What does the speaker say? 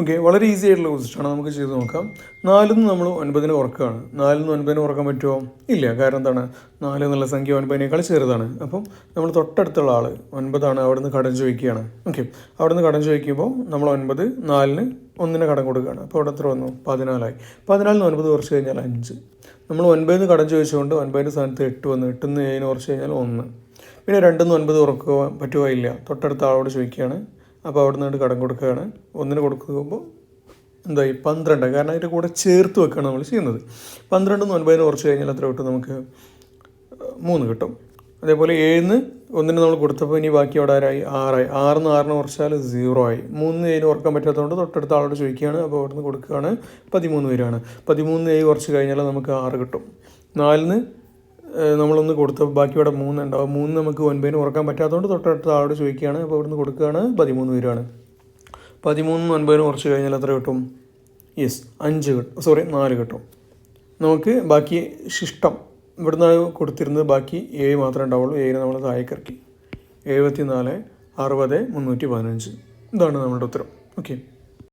Okay, വളരെ easy ആയിട്ടുള്ള ക്വസ്റ്റാണ്, നമുക്ക് ചെയ്ത് നോക്കാം. 4 നമ്മൾ 9 കുറക്കുകയാണ്. 4 9 കുറക്കാൻ പറ്റുമോ? ഇല്ല. കാരണം എന്താണ്? 4 എന്നുള്ള സംഖ്യ 9 ചെറുതാണ്. അപ്പം നമ്മൾ തൊട്ടടുത്തുള്ള ആൾ 9 അവിടെ നിന്ന് കടം ചോദിക്കുകയാണ്. ഓക്കെ, അവിടെ നിന്ന് കടം ചോദിക്കുമ്പോൾ നമ്മൾ 9 4 1 കടം കൊടുക്കുകയാണ്. അപ്പോൾ അവിടെ എത്ര വന്നു? 14 14 9 കുറച്ച് കഴിഞ്ഞാൽ 5. നമ്മൾ 9 കടം ചോദിച്ചുകൊണ്ട് 9 സ്ഥാനത്ത് 8 വന്നു. 8 7 കുറച്ച് കഴിഞ്ഞാൽ 1. പിന്നെ 2 9 കുറക്കുക പറ്റുമോ? ഇല്ല. തൊട്ടടുത്ത ആളോട് ചോദിക്കുകയാണ്. അപ്പോൾ അവിടെ നിന്ന് കടം കൊടുക്കുകയാണ്. 1 കൊടുക്കുമ്പോൾ എന്തായി? 12. കാരണം അതിൻ്റെ കൂടെ ചേർത്ത് വെക്കുകയാണ് നമ്മൾ ചെയ്യുന്നത്. 12 9 കുറച്ച് കഴിഞ്ഞാൽ എത്ര കിട്ടും? നമുക്ക് 3 കിട്ടും. അതേപോലെ 7 1 നമ്മൾ കൊടുത്തപ്പോൾ ഇനി ബാക്കി അവിടെ ആരായി? 6 6 കുറച്ചാൽ 0 ആയി. 3 7 കുറക്കാൻ പറ്റാത്തതുകൊണ്ട് തൊട്ടടുത്ത ആളോട് ചോദിക്കുകയാണ്. അപ്പോൾ അവിടെ നിന്ന് കൊടുക്കുകയാണ്. 13 വരെയാണ്. 13 കുറച്ച് കഴിഞ്ഞാൽ നമുക്ക് 6 കിട്ടും. 4 നമ്മളൊന്ന് കൊടുത്തപ്പോൾ ബാക്കി ഇവിടെ 3 ഉണ്ടാവും. 3 നമുക്ക് 9 കുറക്കാൻ പറ്റാത്തതുകൊണ്ട് തൊട്ടടുത്ത ആളോട് ചോദിക്കുകയാണ്. അപ്പോൾ ഇവിടുന്ന് കൊടുക്കുകയാണ്. 13 വരെയാണ്. 13 9 കുറച്ച് കഴിഞ്ഞാൽ എത്ര കിട്ടും? യെസ്, 5 കിട്ടും. 4 കിട്ടും. നമുക്ക് ബാക്കി ശിഷ്ടം ഇവിടുന്ന് കൊടുത്തിരുന്നത് ബാക്കി 7 മാത്രമേ ഉണ്ടാവുള്ളൂ. 7 നമ്മൾ താഴേക്ക് ഇറക്കി. 74 60 315. ഇതാണ് നമ്മുടെ ഉത്തരം. ഓക്കെ.